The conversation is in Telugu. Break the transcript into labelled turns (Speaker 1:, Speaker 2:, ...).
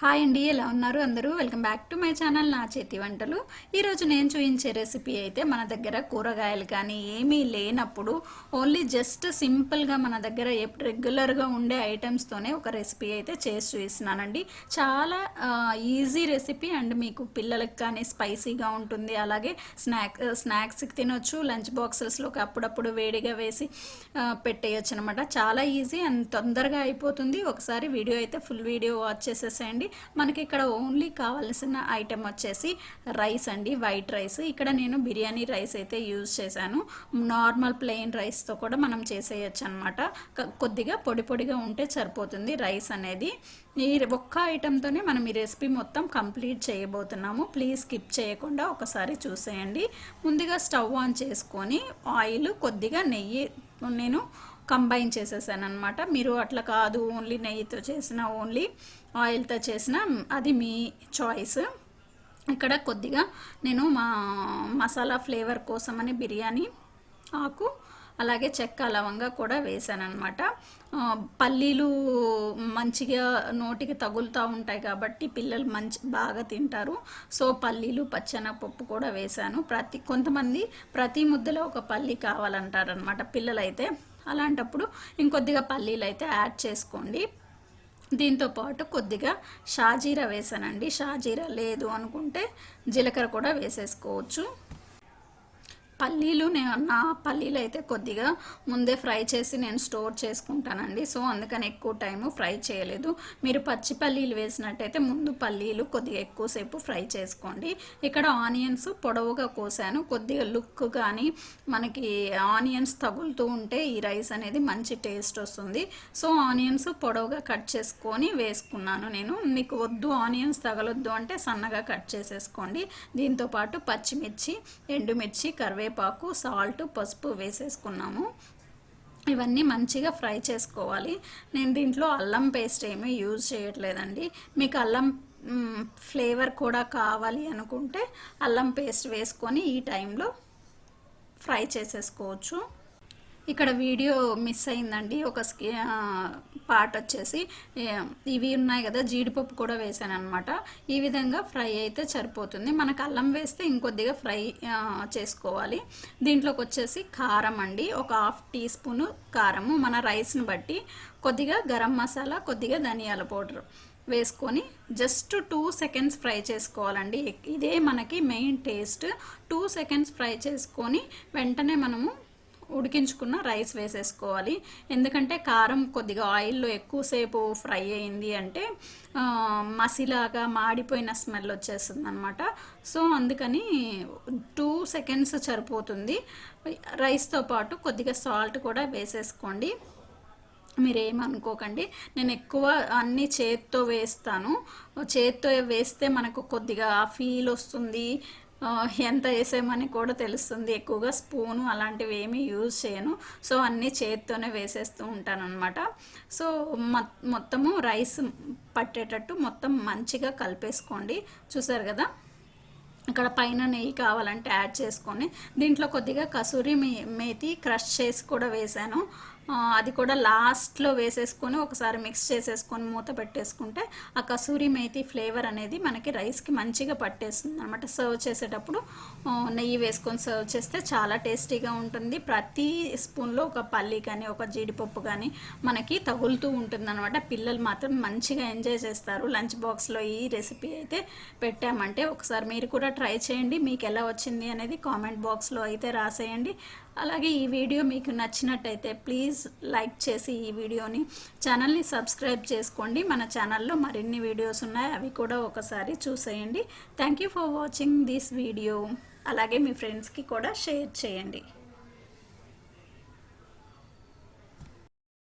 Speaker 1: హాయ్ అండి, ఎలా ఉన్నారు అందరూ? Welcome back to my channel నా చేతి వంటలు. ఈరోజు నేను చూపించే రెసిపీ అయితే మన దగ్గర కూరగాయలు కానీ ఏమీ లేనప్పుడు ఓన్లీ జస్ట్ సింపుల్గా మన దగ్గర రెగ్యులర్గా ఉండే ఐటమ్స్తోనే ఒక రెసిపీ అయితే చేసి చూపిస్తున్నానండి. చాలా ఈజీ రెసిపీ అండ్ మీకు పిల్లలకి కానీ స్పైసీగా ఉంటుంది. అలాగే స్నాక్స్కి తినొచ్చు, లంచ్ బాక్సెస్లోకి అప్పుడప్పుడు వేడిగా వేసి పెట్టేయచ్చు అనమాట. చాలా ఈజీ అండ్ తొందరగా అయిపోతుంది. ఒకసారి వీడియో అయితే ఫుల్ వీడియో వాచ్ చేసేసేయండి. మనకి ఇక్కడ ఓన్లీ కావాల్సిన ఐటెం వచ్చేసి రైస్ అండి, వైట్ రైస్. ఇక్కడ నేను బిర్యానీ రైస్ అయితే యూజ్ చేశాను. నార్మల్ ప్లెయిన్ రైస్తో కూడా మనం చేసేయచ్చు అనమాట. కొద్దిగా పొడి పొడిగా ఉంటే సరిపోతుంది రైస్ అనేది. ఈ ఒక్క ఐటెంతోనే మనం ఈ రెసిపీ మొత్తం కంప్లీట్ చేయబోతున్నాము. ప్లీజ్ స్కిప్ చేయకుండా ఒకసారి చూసేయండి. ముందుగా స్టవ్ ఆన్ చేసుకొని ఆయిల్, కొద్దిగా నెయ్యి నేను కంబైన్ చేసేసాను అనమాట. మీరు అట్లా కాదు, ఓన్లీ నెయ్యితో చేసిన, ఓన్లీ ఆయిల్తో చేసిన, అది మీ చాయిస్. ఇక్కడ కొద్దిగా నేను మసాలా ఫ్లేవర్ కోసమని బిర్యానీ ఆకు, అలాగే చెక్క, లవంగా కూడా వేసాను అనమాట. పల్లీలు మంచిగా నోటికి తగులుతూ ఉంటాయి కాబట్టి పిల్లలు బాగా తింటారు. సో పల్లీలు, పచ్చెనగపప్పు కూడా వేసాను. కొంతమంది ప్రతి ముద్దలో ఒక పల్లీ కావాలంటారనమాట పిల్లలైతే. అలాంటప్పుడు ఇంకొద్దిగా పల్లీలు అయితే యాడ్ చేసుకోండి. దీంతోపాటు కొద్దిగా షాజీరా వేసానండి. షాజీరా లేదు అనుకుంటే జీలకర్ర కూడా వేసేసుకోవచ్చు. నా పల్లీలు అయితే కొద్దిగా ముందే ఫ్రై చేసి నేను స్టోర్ చేసుకుంటానండి. సో అందుకని ఎక్కువ టైము ఫ్రై చేయలేదు. మీరు పచ్చి పల్లీలు వేసినట్టయితే ముందు పల్లీలు కొద్దిగా ఎక్కువసేపు ఫ్రై చేసుకోండి. ఇక్కడ ఆనియన్స్ పొడవుగా కోసాను. కొద్దిగా లుక్ కానీ మనకి ఆనియన్స్ తగులుతూ ఉంటే ఈ రైస్ అనేది మంచి టేస్ట్ వస్తుంది. సో ఆనియన్స్ పొడవుగా కట్ చేసుకొని వేసుకున్నాను నేను. మీకు వద్దు ఆనియన్స్ తగలొద్దు అంటే సన్నగా కట్ చేసేసుకోండి. దీంతోపాటు పచ్చిమిర్చి, ఎండుమిర్చి, కరివేపాకు, సాల్ట్, పసుపు వేసేసుకున్నాము. ఇవన్నీ మంచిగా ఫ్రై చేసుకోవాలి. నేను దీంట్లో అల్లం పేస్ట్ ఏమీ యూజ్ చేయట్లేదండి. మీకు అల్లం ఫ్లేవర్ కూడా కావాలి అనుకుంటే అల్లం పేస్ట్ వేసుకొని ఈ టైంలో ఫ్రై చేసేసుకోవచ్చు. ఇక్కడ వీడియో మిస్ అయిందండి. ఒక పార్ట్ వచ్చేసి ఇవి ఉన్నాయి కదా, జీడిపప్పు కూడా వేసాను అనమాట. ఈ విధంగా ఫ్రై అయితే సరిపోతుంది. మనకు అల్లం వేస్తే ఇంకొద్దిగా ఫ్రై చేసుకోవాలి. దీంట్లోకి వచ్చేసి కారం అండి, ఒక 1/2 టీ స్పూను కారము, మన రైస్ని బట్టి. కొద్దిగా గరం మసాలా, కొద్దిగా ధనియాల పౌడర్ వేసుకొని జస్ట్ 2 సెకండ్స్ ఫ్రై చేసుకోవాలండి. ఇదే మనకి మెయిన్ టేస్ట్. 2 సెకండ్స్ ఫ్రై చేసుకొని వెంటనే మనము ఉడికించుకున్న రైస్ వేసేసుకోవాలి. ఎందుకంటే కారం కొద్దిగా ఆయిల్లో ఎక్కువసేపు ఫ్రై అయింది అంటే మసిలాగా మాడిపోయిన స్మెల్ వచ్చేస్తుంది అనమాట. సో అందుకని 2 సెకండ్స్ సరిపోతుంది. రైస్తో పాటు కొద్దిగా సాల్ట్ కూడా వేసేసుకోండి. మీరేమనుకోకండి, నేను ఎక్కువ అన్నీ చేత్తో వేస్తాను. చేత్తో వేస్తే మనకు కొద్దిగా ఫీల్ వస్తుంది, ఎంత వేసామని కూడా తెలుస్తుంది. ఎక్కువగా స్పూను అలాంటివి ఏమీ యూజ్ చేయను. సో అన్నీ చేత్తోనే వేసేస్తూ ఉంటాను అనమాట. సో మొత్తము రైస్ పట్టేటట్టు మొత్తం మంచిగా కలిపేసుకోండి. చూసారు కదా, ఇక్కడ పైన నెయ్యి కావాలంటే యాడ్ చేసుకొని దీంట్లో కొద్దిగా కసూరి మేతి క్రష్ చేసి కూడా వేసాను. అది కూడా లాస్ట్లో వేసేసుకొని ఒకసారి మిక్స్ చేసేసుకొని మూత పెట్టేసుకుంటే ఆ కసూరి మేతి ఫ్లేవర్ అనేది మనకి రైస్కి మంచిగా పట్టేస్తుంది అనమాట. సర్వ్ చేసేటప్పుడు నెయ్యి వేసుకొని సర్వ్ చేస్తే చాలా టేస్టీగా ఉంటుంది. ప్రతి స్పూన్లో ఒక పల్లి కానీ ఒక జీడిపప్పు కానీ మనకి తగులుతూ ఉంటుంది అనమాట. పిల్లలు మాత్రం మంచిగా ఎంజాయ్ చేస్తారు. లంచ్ బాక్స్లో ఈ రెసిపీ అయితే పెట్టామంటే ఒకసారి మీరు కూడా ట్రై చేయండి. మీకు ఎలా వచ్చింది అనేది కామెంట్ బాక్స్లో అయితే రాసేయండి. అలాగే ఈ వీడియో మీకు నచ్చినట్టయితే ప్లీజ్ లైక్ చేసి ఈ వీడియోని, ఛానల్ని సబ్స్క్రైబ్ చేసుకోండి. మన ఛానల్లో మరిన్ని వీడియోస్ ఉన్నాయి, అవి కూడా ఒకసారి చూసేయండి. Thank you for watching this video. అలాగే మీ ఫ్రెండ్స్కి కూడా షేర్ చేయండి.